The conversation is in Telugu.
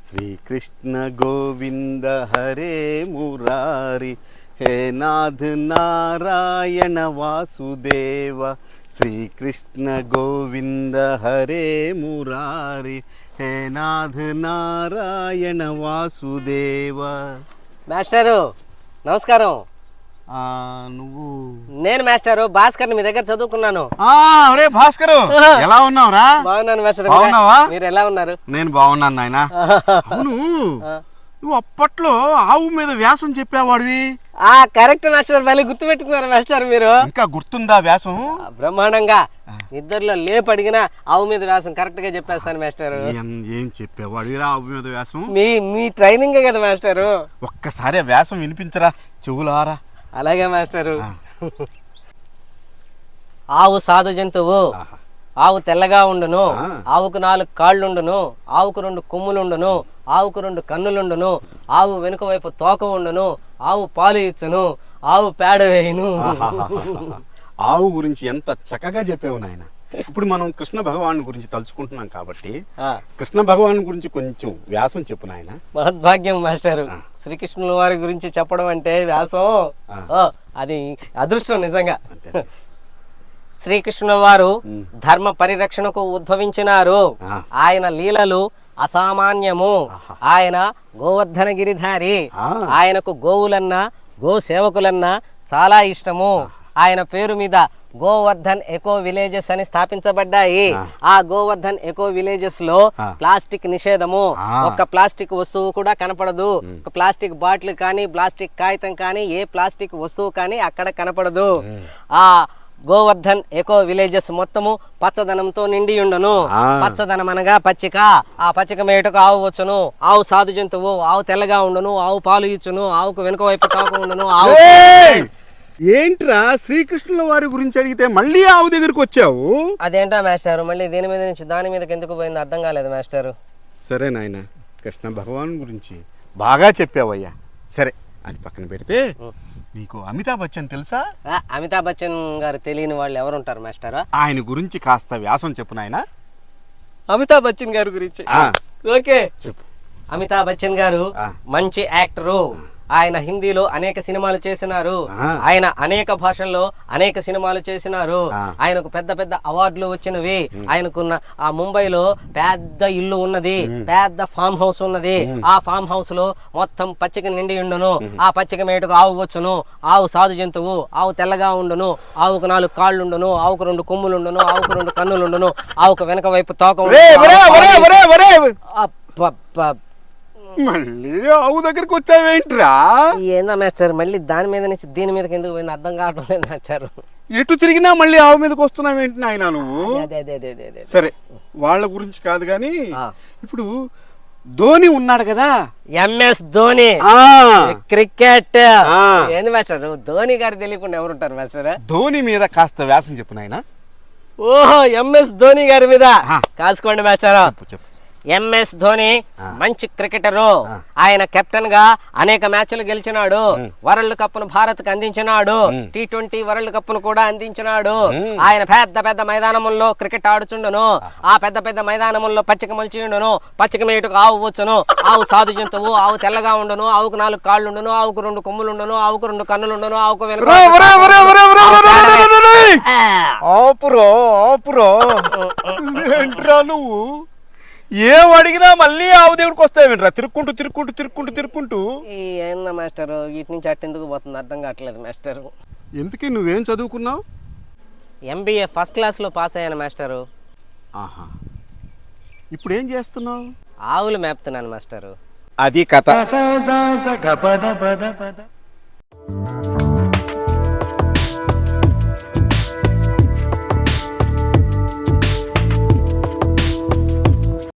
శ్రీకృష్ణ గోవింద హరే మురారి హే నాథ నారాయణ వాసుదేవ శ్రీకృష్ణ గోవింద హరే మురారి హే నాథ నారాయణ వాసుదేవ. మాస్టరు నమస్కారం. నువ్వు? నేను మాస్టరు భాస్కర్, మీ దగ్గర చదువుకున్నాను. అరే భాస్కరు, ఎలా ఉన్నావురా? బాగున్నాను మాస్టర్. బాగున్నావా? మీరు ఎలా ఉన్నారు? నేను బాగున్నాను నాయన. అవును, నువ్వు అప్పట్లో ఆవు మీద వ్యాసం చెప్పేవాడివి. కరెక్ట్ మాస్టర్, మళ్ళీ గుర్తు పెట్టుకున్నారు మాస్టర్ మీరు. ఇంకా గుర్తుందా వ్యాసం? బ్రహ్మాండంగా ఇద్దరులో లేపు అడిగినా ఆవు మీద వ్యాసం కరెక్ట్ గా చెప్పేస్తాను మాస్టర్. ఏం చెప్పేవాడు ఆవు మీద వ్యాసం? మీ ట్రైనింగే కదా మాస్టరు. ఒక్కసారి వ్యాసం వినిపించరా చెవులారా. అలాగే మాస్టరు. ఆవు సాధు జంతువు, ఆవు తెల్లగా ఉండును, ఆవుకు 4 కాళ్ళుండును, ఆవుకు 2 కొమ్ములుండును, ఆవుకు 2 కన్నులుండును, ఆవు వెనుక వైపు తోక ఉండును, ఆవు పాలు ఇచ్చును, ఆవు పేడ వేయును. ఆవు గురించి ఎంత చక్కగా చెప్పావు నాయన. ఇప్పుడు మనం కృష్ణ భగవాన్ గురించి తలుచుకుంటున్నాం కాబట్టి కృష్ణ భగవాన్ గురించి కొంచెం వ్యాసం చెప్పు నాయన. మహద్భాగ్యం మాస్టర్. శ్రీకృష్ణుల వారి గురించి చెప్పడం అంటే వ్యాసం అది అదృష్టం నిజంగా. శ్రీకృష్ణుల వారు ధర్మ పరిరక్షణకు ఉద్భవించినారు. ఆయన లీలలు అసామాన్యము. ఆయన గోవర్ధన గిరిధారి. ఆయనకు గోవులన్నా గో సేవకులన్నా చాలా ఇష్టము. ఆయన పేరు మీద గోవర్ధన్ ఎకో విలేజెస్ అని స్థాపించబడ్డాయి. ఆ గోవర్ధన్ ఎకో విలేజెస్ లో ప్లాస్టిక్ నిషేధము. ఒక్క ప్లాస్టిక్ వస్తువు కూడా కనపడదు. ఒక ప్లాస్టిక్ బాటిల్ కానీ, ప్లాస్టిక్ కాగితం కానీ, ఏ ప్లాస్టిక్ వస్తువు కానీ అక్కడ కనపడదు. ఆ గోవర్ధన్ ఎకో విలేజెస్ మొత్తము పచ్చదనంతో నిండి ఉండును. పచ్చదనం అనగా పచ్చిక. ఆ పచ్చిక మేటకు ఆవు వచ్చును. ఆవు సాధు జంతువు. ఆవు తెల్లగా ఉండును, ఆవు పాలు ఇచ్చును, ఆవుకు వెనుక వైపు తోక ఉండును. ఆవు ఏంట్రా శ్రీకృష్ణుల వారి గురించి అడిగితే మళ్ళీ ఆవు దగ్గరకు వచ్చావు? అదేంటా మాస్టర్, మళ్ళీ దీని మీద నుంచి దాని మీదకి ఎందుకు పోయింది అర్థం కాలేదు మాస్టర్. సరే నాయన, కృష్ణ భగవాన్ గురించి బాగా చెప్పావయ్యా. సరే, అది పక్కన పెడితే నీకు అమితాబ్ బచ్చన్ తెలుసా? అమితాబ్ బచ్చన్ గారు తెలియని వాళ్ళు ఎవరు ఉంటారు మాస్టర్? ఆయన గురించి కాస్త వ్యాసం చెప్పు నాయన. అమితాబ్ బచ్చన్ గారి గురించి ఓకే చెప్పు. అమితాబ్ బచ్చన్ గారు మంచి యాక్టరు. ఆయన హిందీలో అనేక సినిమాలు చేసినారు. ఆయన అనేక భాషల్లో అనేక సినిమాలు చేసినారు. ఆయనకు పెద్ద పెద్ద అవార్డులు వచ్చినవి. ఆయనకున్న ఆ ముంబైలో పెద్ద ఇల్లు ఉన్నది, పెద్ద ఫామ్ హౌస్ ఉన్నది. ఆ ఫామ్ హౌస్ లో మొత్తం పచ్చిక నిండి ఉండును. ఆ పచ్చిక మేటకు ఆవు వచ్చును. ఆవు సాధు జంతువు. ఆవు తెల్లగా ఉండును. ఆవుకు 4 కాళ్ళుండును, ఆవుకు 2 కొమ్ములుండును, ఆవుకు 2 కన్నులుండును, ఆవుకు వెనక వైపు తోక. మళ్ళీ ఆవు దగ్గరికి వచ్చావేంట్రా? ఏందా మాస్టర్, మళ్ళీ దాని మీద నుంచి దీని మీదకి ఎందుకు పోయింది అర్థం కావడం లేదు మాస్టర్. ఎటు తిరిగినా మళ్ళీ ఆవు మీదకి వస్తున్నావేంటి నాయన నువ్వు? సరే, వాళ్ళ గురించి కాదు గాని ఇప్పుడు ధోని ఉన్నాడు కదా, ఎంఎస్ ధోని, క్రికెట్. ఏంది మాస్టర్, ధోని గారు తెలియకుండా ఎవరుంటారు మాస్టర్? ధోని మీద కాస్త వ్యాసం చెప్పు నాయన. ఓహో, ఎంఎస్ ధోని గారి మీద కాసుకోండి మాస్టర్. చెప్పు. ఎంఎస్ ధోని మంచి క్రికెటరు. ఆయన కెప్టెన్ గా అనేక మ్యాచ్లు గెలిచినాడు. వరల్డ్ కప్ ను భారత్ కు అందించినాడు. T20 వరల్డ్ కప్ ను కూడా అందించినాడు. ఆయన పెద్ద పెద్ద మైదానముల్లో క్రికెట్ ఆడుచుండును. ఆ పెద్ద పెద్ద మైదానముల్లో పచ్చిక మలిచి ఉండును. పచ్చిక మేటుకు ఆవు వచ్చును. ఆవు సాధు జంతువు. ఆవు తెల్లగా ఉండును. ఆవుకు 4 కాళ్ళుండును. ఆవుకు 2 కొమ్ములుండును. ఆవుకు 2 కన్నులుండును. ఆవుకు వెనుక నువ్వు ఏం అడిగినా మళ్ళీ ఆవు దేవుడికి వస్తావేంట్రా? తిరుక్కుంటూ తిరుక్కుంటూ తిరుక్కుంటూ తిరుక్కుంటూ. ఏందా మాస్టర్, వీటి నుంచి అట్టెందుకు పోతుంది అర్థం కావట్లేదు మాస్టర్. ఎందుకే నువ్వేం చదువుకున్నావు? MBA ఫస్ట్ క్లాస్ లో పాస్ అయ్యాను మాస్టరు. ఆహా, ఇప్పుడు ఏం చేస్తున్నావు? ఆవులు మేపుతున్నాను మాస్టరు. అది కథ.